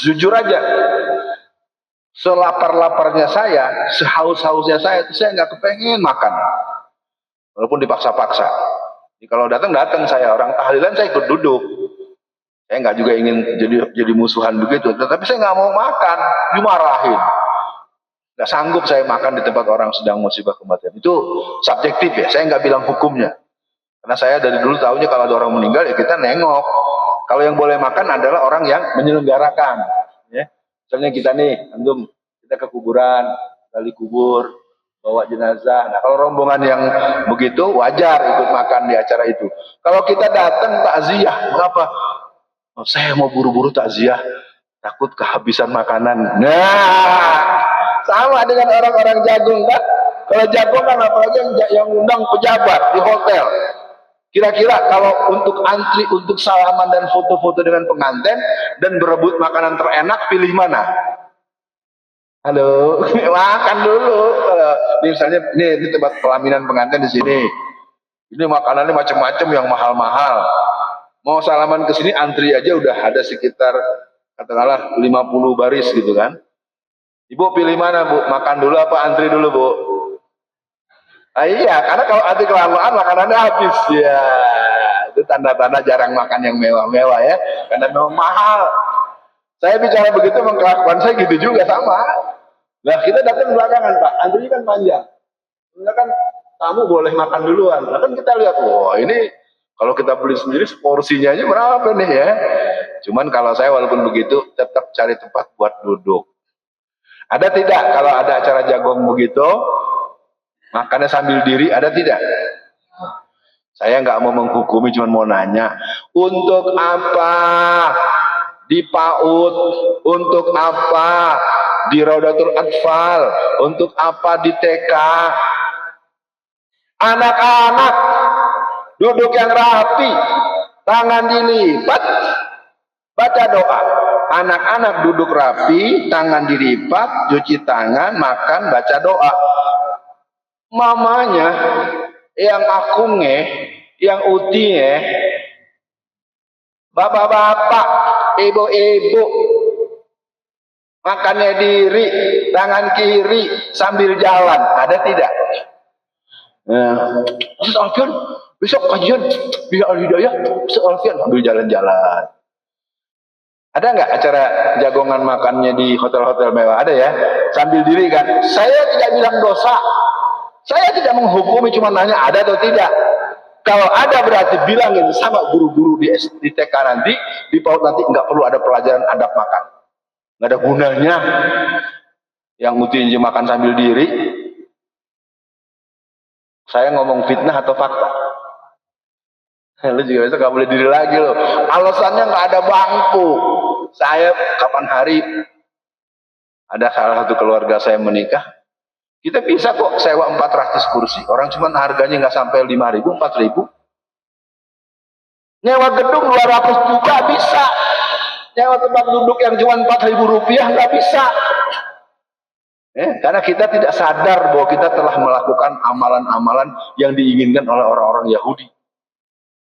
jujur aja. Selapar-laparnya saya, sehaus-hausnya saya, itu saya nggak kepengen makan, walaupun dipaksa-paksa. Jadi kalau datang saya, orang tahlilan saya ikut duduk. Saya nggak juga ingin jadi musuhan begitu, tetapi saya nggak mau makan, dimarahin. Nggak sanggup saya makan di tempat orang sedang musibah kematian. Itu subjektif ya, saya nggak bilang hukumnya. Karena saya dari dulu tahunya kalau ada orang meninggal ya kita nengok. Kalau yang boleh makan adalah orang yang menyelenggarakan. Ya. Misalnya kita nih, antum, kita ke kuburan, kali kubur, bawa jenazah. Nah kalau rombongan yang begitu wajar ikut makan di acara itu. Kalau kita datang takziah, mengapa? Oh, saya mau buru-buru takziah, takut kehabisan makanan. Nah, sama dengan orang-orang jagung kan? Kalau jagung kan apalagi yang undang pejabat di hotel. Kira-kira kalau untuk antri, untuk salaman dan foto-foto dengan pengantin dan berebut makanan terenak, pilih mana? Halo, makan dulu. Misalnya ini tempat pelaminan pengantin di sini. Ini makanannya macam-macam yang mahal-mahal. Mau salaman ke sini antri aja udah ada sekitar katakanlah 50 baris gitu kan. Ibu pilih mana Bu? Makan dulu apa antri dulu Bu? Ah, iya, karena kalau antri kelamaan makanannya habis ya. Itu tanda-tanda jarang makan yang mewah-mewah ya. Karena memang mahal. Saya bicara begitu memang kelakuan saya gitu juga sama. Nah kita datang belakangan Pak, antrinya kan panjang. Enggak kan tamu boleh makan duluan. Nah, kan kita lihat, wah ini kalau kita beli sendiri porsinya aja berapa nih ya. Cuman kalau saya walaupun begitu tetap cari tempat buat duduk. Ada tidak kalau ada acara jagung begitu, makannya sambil diri, ada tidak? Saya nggak mau menghukumi, cuma mau nanya, untuk apa di PAUD, untuk apa di Raudatul Atfal, untuk apa di TK? Anak-anak duduk yang rapi, tangan dilipat, baca doa. Anak-anak duduk rapi, tangan dilipat, cuci tangan, makan, baca doa. Mamanya yang akunge, yang utinge, bapak-bapak, ibu-ibu, makannya diri, tangan kiri sambil jalan, ada tidak? Ustaz Alfian, besok kajian biar Al-Hidayah, Ustaz Alfian sambil jalan-jalan. Ada nggak acara jagongan makannya di hotel-hotel mewah? Ada ya, sambil diri kan. Saya tidak bilang dosa, saya tidak menghukumi, cuma nanya ada atau tidak. Kalau ada berarti bilangin sama guru-guru di TK nanti, di PAUD nanti nggak perlu ada pelajaran adab makan, nggak ada gunanya. Yang mutinji makan sambil diri. Saya ngomong fitnah atau fakta? Lu juga besok nggak boleh diri lagi loh. Alasannya nggak ada bangku. Saya kapan hari ada salah satu keluarga saya menikah, kita bisa kok sewa 400 kursi. Orang cuma harganya nggak sampai 5.000, 4.000. Nyewa gedung 200 juga bisa. Nyewa tempat duduk yang cuma 4.000 rupiah nggak bisa. Karena kita tidak sadar bahwa kita telah melakukan amalan-amalan yang diinginkan oleh orang-orang Yahudi.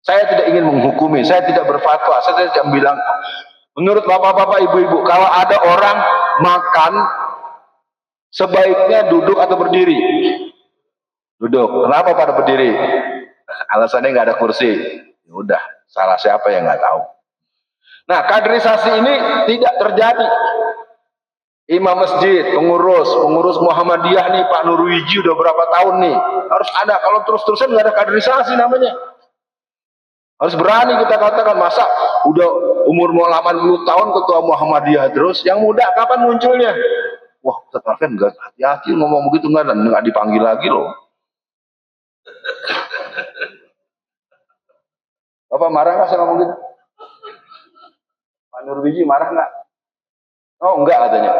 Saya tidak ingin menghukumi, saya tidak berfatwa, saya tidak bilang. Menurut bapak-bapak, ibu-ibu, kalau ada orang makan, sebaiknya duduk atau berdiri? Duduk. Kenapa pada berdiri? Alasannya nggak ada kursi. Ya udah, salah siapa yang nggak tahu. Nah, kaderisasi ini tidak terjadi. Imam masjid, pengurus Muhammadiyah nih, Pak Nurwiji udah berapa tahun nih, harus ada. Kalau terus-terusan nggak ada kaderisasi namanya. Harus berani kita katakan, masa udah umur mau 80 tahun ketua Muhammadiyah terus, yang muda kapan munculnya? Wah, Ustaz Alfian nggak hati-hati ngomong begitu, nggak dipanggil lagi loh. Bapak marah nggak saya ngomong gitu? Pak Nurwiji marah nggak? Oh enggak katanya.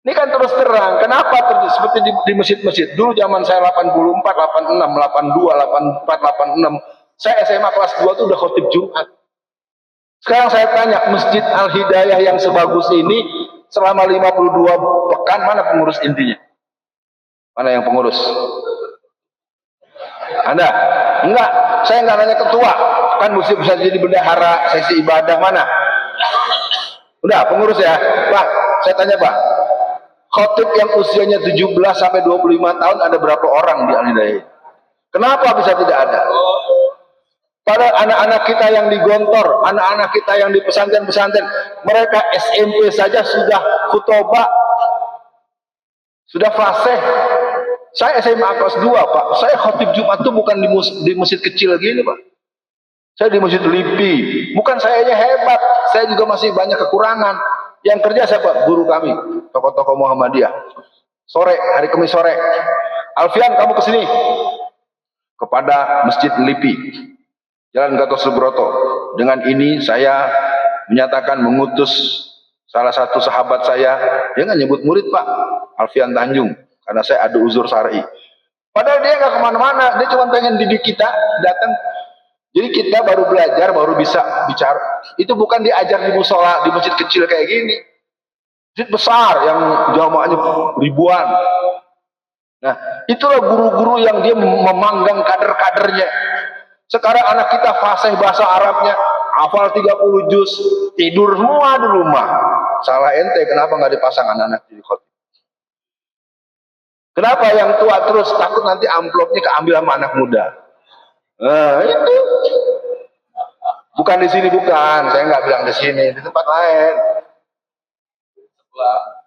Ini kan terus terang. Kenapa seperti di masjid-masjid dulu zaman saya 84, 86, 82, 84, 86. Saya SMA kelas 2 tuh udah khotib Jumat. Sekarang saya tanya, Masjid Al-Hidayah yang sebagus ini selama 52 pekan mana pengurus intinya? Mana yang pengurus? Anda? Enggak, saya enggak nanya ketua. Kan mesti bisa jadi bendahara, sesi ibadah mana? Udah, pengurus ya. Pak, saya tanya Pak. Khotib yang usianya 17 sampai 25 tahun ada berapa orang di Al-Hidayah? Kenapa bisa tidak ada? Pada anak-anak kita yang di Gontor, anak-anak kita yang di pesantren-pesantren, mereka SMP saja sudah khutbah, sudah fasih. Saya SMA kelas 2 Pak, saya khotib Jumat itu bukan di masjid kecil gini Pak. Saya di masjid LIPI, bukan sayanya hebat, saya juga masih banyak kekurangan. Yang kerja siapa? Guru kami, tokoh-tokoh Muhammadiyah. Sore, hari Kamis sore, Alfian kamu kesini, kepada masjid LIPI, Jalan Gatot Subroto. Dengan ini saya menyatakan mengutus salah satu sahabat saya, dia nggak nyebut murid Pak, Alfian Tanjung, karena saya ada uzur syar'i. Padahal dia nggak kemana-mana, dia cuma pengen didik kita datang. Jadi kita baru belajar, baru bisa bicara. Itu bukan diajar di musola, di masjid kecil kayak gini. Masjid besar yang jamaahnya ribuan. Nah, itulah guru-guru yang dia memanggang kader-kadernya. Sekarang anak kita fasih bahasa Arabnya, hafal 30 juz, tidur semua di rumah. Salah ente, kenapa nggak dipasang anak-anak di khotib? Kenapa yang tua terus takut nanti amplopnya keambil sama anak muda? Nah, itu. Bukan di sini, bukan. Saya nggak bilang di sini, di tempat lain.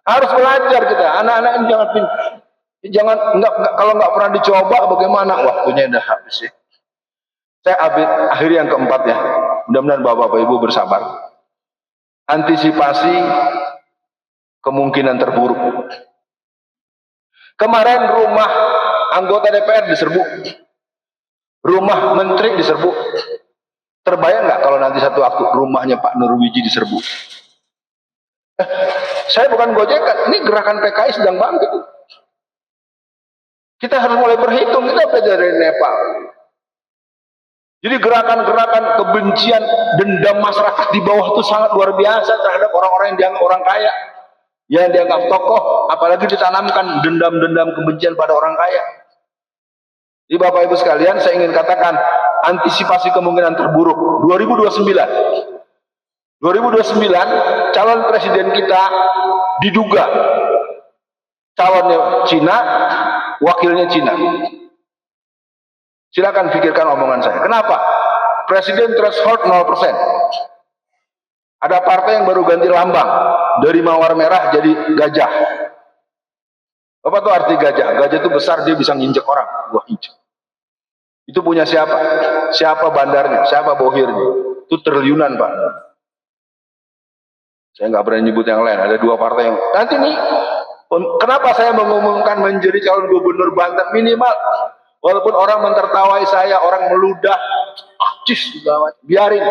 Harus belajar kita. Anak-anak ini jangan kalau nggak pernah dicoba bagaimana? Waktunya udah habis ya. Saya akhir yang keempat ya. Mudah-mudahan Bapak Ibu bersabar. Antisipasi kemungkinan terburuk. Kemarin rumah anggota DPR diserbu. Rumah menteri diserbu. Terbayang nggak kalau nanti satu waktu rumahnya Pak Nurwiji diserbu? Saya bukan gojekan, ini gerakan PKI sedang bangkit. Kita harus mulai berhitung, kita belajar dari Nepal. Jadi gerakan-gerakan kebencian, dendam masyarakat di bawah itu sangat luar biasa terhadap orang-orang yang dianggap orang kaya, yang dianggap tokoh, apalagi ditanamkan dendam-dendam kebencian pada orang kaya. Jadi Bapak Ibu sekalian, saya ingin katakan antisipasi kemungkinan terburuk 2029. 2029 calon presiden kita diduga calonnya Cina, wakilnya Cina. Silakan pikirkan omongan saya. Kenapa? Presiden threshold 0%. Ada partai yang baru ganti lambang dari mawar merah jadi gajah. Bapak tahu arti gajah? Gajah itu besar, dia bisa nginjek orang. Wah, injek. Itu punya siapa? Siapa bandarnya? Siapa bohirnya? Itu triliunan Pak. Saya nggak berani nyebut yang lain. Ada dua partai yang nanti nih. Kenapa saya mengumumkan menjadi calon gubernur Banten minimal Walaupun orang mentertawai saya, orang meludah, biarin.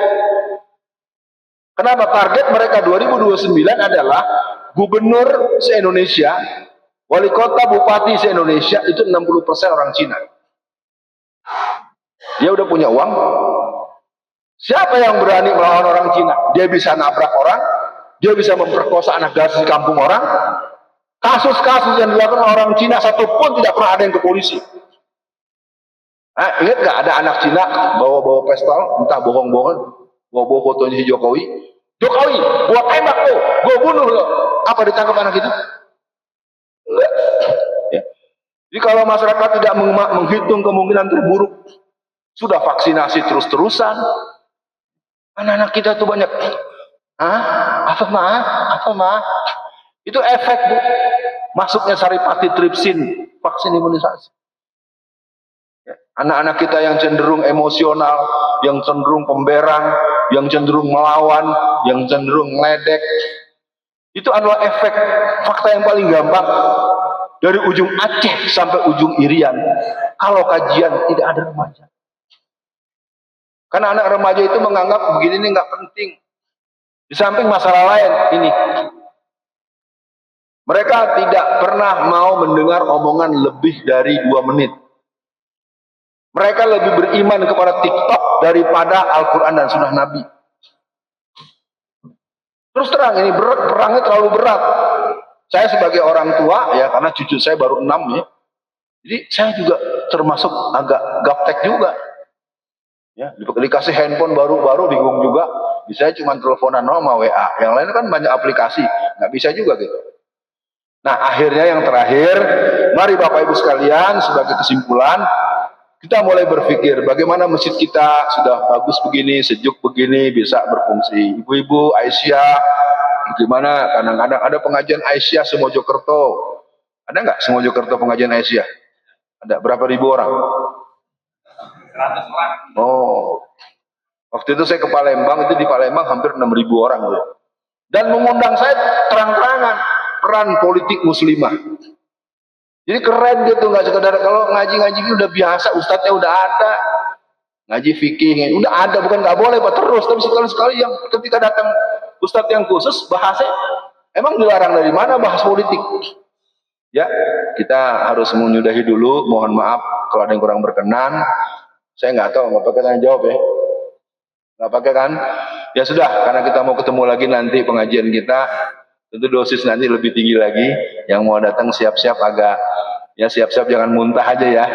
Kenapa? Target mereka 2029 adalah gubernur se-Indonesia, wali kota, bupati se-Indonesia itu 60% orang Cina. Dia udah punya uang. Siapa yang berani melawan orang Cina? Dia bisa nabrak orang, dia bisa memperkosa anak gadis di kampung orang. Kasus-kasus yang dilakukan orang Cina satupun tidak pernah ada yang ke polisi. Ingat gak ada anak Cina bawa-bawa pistol, entah bohong-bohong, bawa-bawa fotonya si Jokowi. Jokowi, gua tembak lo, gua bunuh lo. Apa ditangkap anak itu? Ya. Jadi kalau masyarakat tidak menghitung kemungkinan terburuk, sudah vaksinasi terus-terusan, anak-anak kita tuh banyak. Apa mah? Itu efek, Bu. Masuknya saripati tripsin, vaksin imunisasi. Anak-anak kita yang cenderung emosional, yang cenderung pemberang, yang cenderung melawan, yang cenderung ngeledek. Itu adalah efek fakta yang paling gampang. Dari ujung Aceh sampai ujung Irian. Kalau kajian tidak ada remaja. Karena anak remaja itu menganggap begini ini nggak penting. Di samping masalah lain ini. Mereka tidak pernah mau mendengar omongan lebih dari 2 menit. Mereka lebih beriman kepada TikTok daripada Al-Quran dan Sunnah Nabi. Terus terang, ini perangnya terlalu berat. Saya sebagai orang tua, ya karena cucu saya baru 6 ya. Jadi saya juga termasuk agak gaptek juga. Ya, dikasih handphone baru-baru bingung juga. Bisa cuma teleponan sama WA. Yang lain kan banyak aplikasi, nggak bisa juga gitu. Nah akhirnya yang terakhir, mari Bapak Ibu sekalian sebagai kesimpulan, kita mulai berpikir bagaimana masjid kita sudah bagus begini, sejuk begini, bisa berfungsi. Ibu-ibu Aisyah, bagaimana kadang-kadang ada pengajian Aisyah Semojokerto. Ada nggak Semojokerto pengajian Aisyah? Ada berapa ribu orang? 100 orang. Oh, waktu itu saya ke Palembang, itu di Palembang hampir 6.000 orang. Dan mengundang saya terang-terangan peran politik muslimah. Jadi keren gitu, nggak sekedar kalau ngaji-ngaji ini udah biasa, ustadznya udah ada, ngaji fikih udah ada, bukan nggak boleh Pak terus, tapi sekali-sekali yang ketika datang ustadz yang khusus bahasnya, emang dilarang dari mana bahas politik? Ya, kita harus menyudahi dulu. Mohon maaf kalau ada yang kurang berkenan. Saya nggak tahu, nggak pakai tanya jawab ya, nggak pakai kan? Ya sudah, karena kita mau ketemu lagi nanti pengajian kita. Tentu dosis nanti lebih tinggi lagi. Yang mau datang siap-siap agak, ya siap-siap jangan muntah aja ya.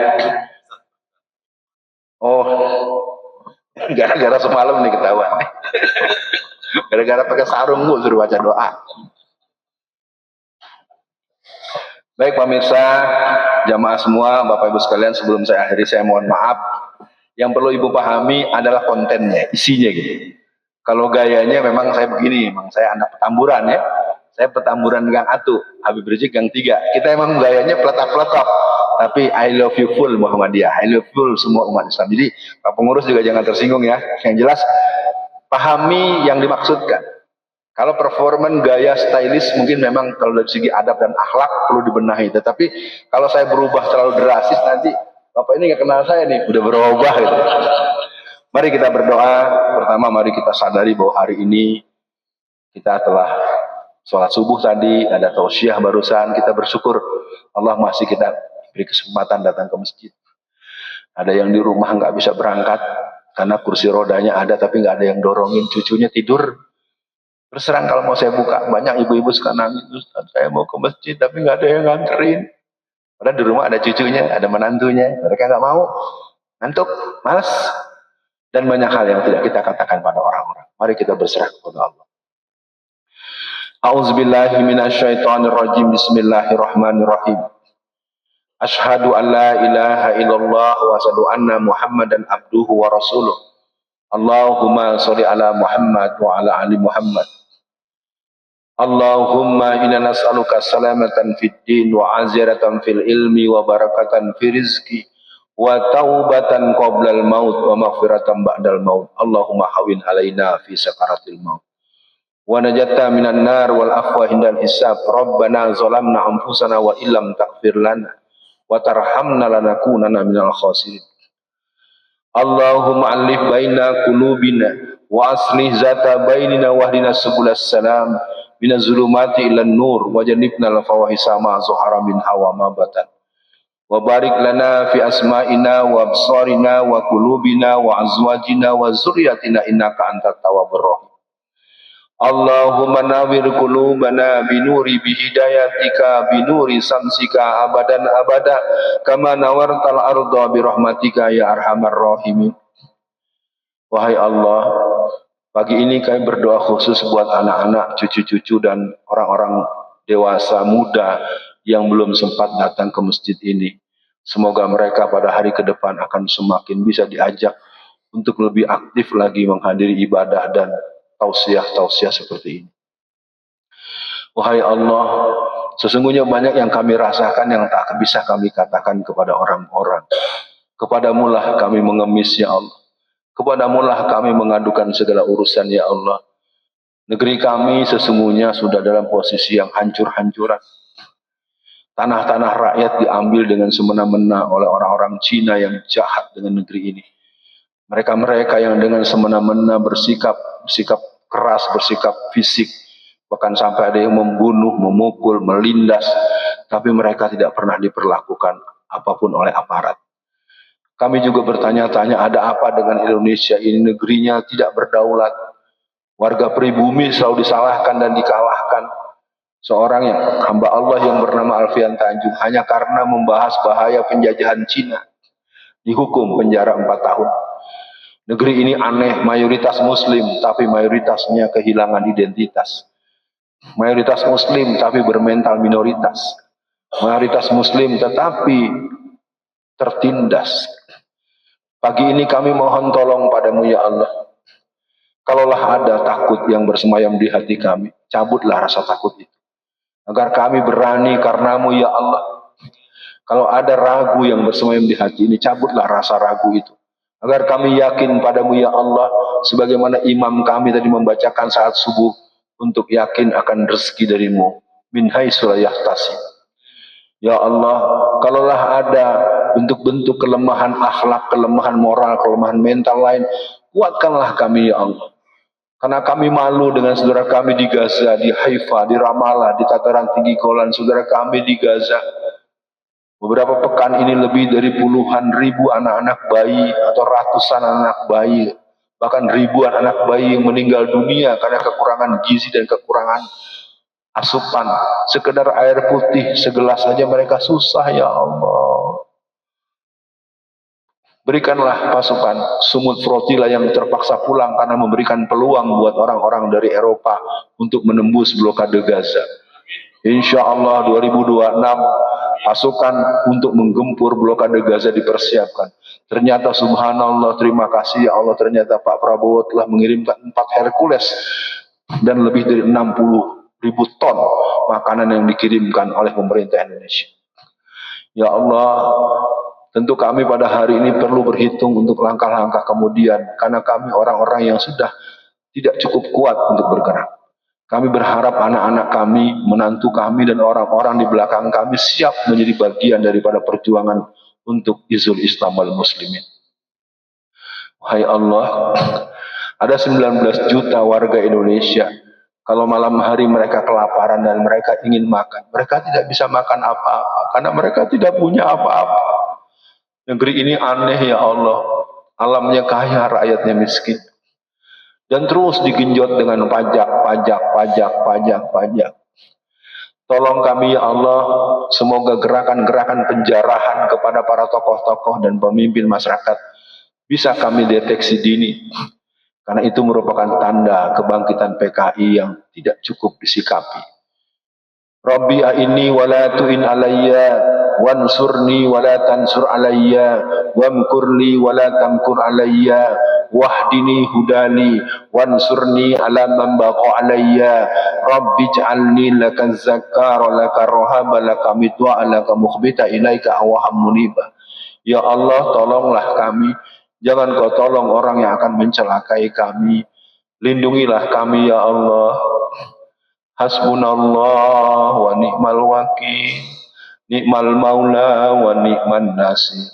Oh, gara-gara semalam nih ketahuan. Gara-gara pakai sarung Bu suruh baca doa. Baik pemirsa, jamaah semua, Bapak Ibu sekalian, sebelum saya akhiri saya mohon maaf. Yang perlu Ibu pahami adalah kontennya, isinya gitu. Kalau gayanya memang saya begini, memang saya anak Petamburan ya. Saya Petamburan Gang Atu, Habib Rizik Gang 3. Kita emang gayanya peletak-peletok. Tapi I love you full Muhammadiyah. I love you full semua umat Islam. Jadi Pak Pengurus juga jangan tersinggung ya. Yang jelas, pahami yang dimaksudkan. Kalau performan gaya stylish mungkin memang kalau dari segi adab dan akhlak perlu dibenahi. Tetapi kalau saya berubah terlalu drastis nanti, Bapak ini nggak kenal saya nih, udah berubah gitu. Mari kita berdoa. Pertama mari kita sadari bahwa hari ini kita telah sholat subuh tadi, ada tausiah barusan, kita bersyukur Allah masih kita beri kesempatan datang ke masjid. Ada yang di rumah nggak bisa berangkat karena kursi rodanya ada tapi nggak ada yang dorongin, cucunya tidur. Terus terang kalau mau saya buka, banyak ibu-ibu suka nangis, Ustaz, saya mau ke masjid tapi nggak ada yang nganterin. Padahal di rumah ada cucunya, ada menantunya, mereka nggak mau, ngantuk, malas. Dan banyak hal yang tidak kita katakan pada orang-orang. Mari kita berserah kepada Allah. A'udzubillahi minasyaitonirrajim. Bismillahirrahmanirrahim. Asyhadu an la ilaha illallah wa asyhadu anna Muhammadan abduhu wa rasuluh. Allahumma sholli ala Muhammad wa ala ali Muhammad. Allahumma inna nas'aluka salamatan fid din wa aziratan fil ilmi wa barakatan fi rizqi wa taubatan qoblal maut wa maghfiratan ba'dal maut. Allahumma hawin alaina fi sakaratil maut wa najata minan nar wal afwa hindal hisab. Rabbana zalamna anfusana wa illam taghfir lana wa tarhamna lanakunanna minal khasirin. Allahumma alif baina qulubina wa aslih zata bainina wahdina subulas salam minaz zulumati ilan nur wa jannibna al fawahisa ma zuhara min hawa ma batan wa barik lana fi asma'ina wa absarina wa qulubina wa azwajina wa zurriyatina innaka antat tawwabur rahim. Allahumma nawwir qulubana binuri bihidayatika binuri samsika abadan abada kama nawartal arda birahmatika ya arhamar rahimin. Wahai Allah, pagi ini kami berdoa khusus buat anak-anak, cucu-cucu dan orang-orang dewasa muda yang belum sempat datang ke masjid ini. Semoga mereka pada hari ke depan akan semakin bisa diajak untuk lebih aktif lagi menghadiri ibadah dan tausiah-tausiah seperti ini. Wahai Allah, sesungguhnya banyak yang kami rasakan yang tak bisa kami katakan kepada orang-orang. Kepadamulah kami mengemis ya Allah. Kepadamulah kami mengadukan segala urusan ya Allah. Negeri kami sesungguhnya sudah dalam posisi yang hancur-hancuran. Tanah-tanah rakyat diambil dengan semena-mena oleh orang-orang Cina yang jahat dengan negeri ini. Mereka-mereka yang dengan semena-mena bersikap keras, bersikap fisik, bahkan sampai ada yang membunuh, memukul, melindas, tapi mereka tidak pernah diperlakukan apapun oleh aparat. Kami juga bertanya-tanya, ada apa dengan Indonesia ini? Negerinya tidak berdaulat, warga pribumi selalu disalahkan dan dikalahkan. Seorang yang hamba Allah yang bernama Alfian Tanjung hanya karena membahas bahaya penjajahan Cina dihukum penjara 4 tahun. Negeri ini aneh, mayoritas muslim tapi mayoritasnya kehilangan identitas. Mayoritas muslim tapi bermental minoritas. Mayoritas muslim tetapi tertindas. Pagi ini kami mohon tolong padamu ya Allah. Kalaulah ada takut yang bersemayam di hati kami, cabutlah rasa takut itu. Agar kami berani karenamu ya Allah. Kalau ada ragu yang bersemayam di hati ini, cabutlah rasa ragu itu. Agar kami yakin padamu ya Allah, sebagaimana imam kami tadi membacakan saat subuh, untuk yakin akan rezeki darimu. Min haitsu la yahtasib. Ya Allah, kalaulah ada bentuk-bentuk kelemahan akhlak, kelemahan moral, kelemahan mental lain, kuatkanlah kami ya Allah. Karena kami malu dengan saudara kami di Gaza, di Haifa, di Ramallah, di dataran tinggi Golan, saudara kami di Gaza. Beberapa pekan ini lebih dari puluhan ribu anak-anak bayi atau ratusan anak bayi, bahkan ribuan anak bayi yang meninggal dunia karena kekurangan gizi dan kekurangan asupan. Sekedar air putih segelas saja mereka susah ya Allah. Berikanlah pasukan Sumut Flotilla yang terpaksa pulang karena memberikan peluang buat orang-orang dari Eropa untuk menembus blokade Gaza. Insya Allah 2026 pasukan untuk menggempur blokade Gaza dipersiapkan. Ternyata subhanallah, terima kasih ya Allah, ternyata Pak Prabowo telah mengirimkan 4 Hercules dan lebih dari 60.000 ton makanan yang dikirimkan oleh pemerintah Indonesia. Ya Allah, tentu kami pada hari ini perlu berhitung untuk langkah-langkah kemudian, karena kami orang-orang yang sudah tidak cukup kuat untuk bergerak. Kami berharap anak-anak kami, menantu kami, dan orang-orang di belakang kami siap menjadi bagian daripada perjuangan untuk izul Islam wal muslimin. Wahai Allah, ada 19 juta warga Indonesia. Kalau malam hari mereka kelaparan dan mereka ingin makan, mereka tidak bisa makan apa-apa karena mereka tidak punya apa-apa. Negeri ini aneh ya Allah, alamnya kaya, rakyatnya miskin. Dan terus digenjot dengan pajak. Tolong kami ya Allah, semoga gerakan-gerakan penjarahan kepada para tokoh-tokoh dan pemimpin masyarakat bisa kami deteksi dini. Karena itu merupakan tanda kebangkitan PKI yang tidak cukup disikapi. Rabbi a'inni wa la tu'in alayya wansurni wa la tansur alayya wamkurli wa la tamkur alayya wahdini hudani wansurni ala man baqa alayya rabbi ij'alni laka zakkara laka rahaba laka mitwa'a laka mukhbita ilaika awaham muniba. Ya Allah, tolonglah kami, jangan kau tolong orang yang akan mencelakai kami. Lindungilah kami ya Allah. Hasbunallah wa ni'mal wakil. ni'mal maula wa ni'man nasir.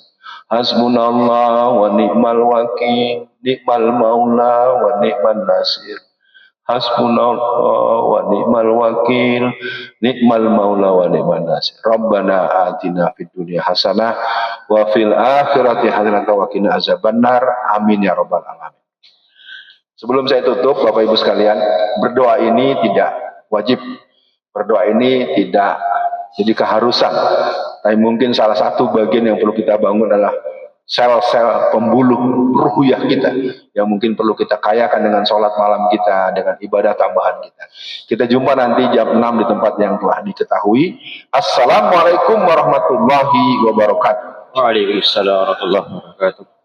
Hasbunallah wa ni'mal wakil, ni'mal maula wa ni'man nasir. Hasbunallah wa ni'mal wakil, ni'mal maula wa ni'man nasir. Rabbana atina fid dunya hasanah wa fil akhirati hasanah wa qina azabannar. Amin ya rabbal alamin. Sebelum saya tutup, Bapak Ibu sekalian, berdoa ini tidak wajib. Berdoa ini tidak jadi keharusan. Tapi mungkin salah satu bagian yang perlu kita bangun adalah sel-sel pembuluh ruhiyah kita, yang mungkin perlu kita kayakan dengan sholat malam kita, dengan ibadah tambahan kita. Kita jumpa nanti jam 6 di tempat yang telah diketahui. Assalamualaikum warahmatullahi wabarakatuh. Waalaikumsalam warahmatullahi wabarakatuh.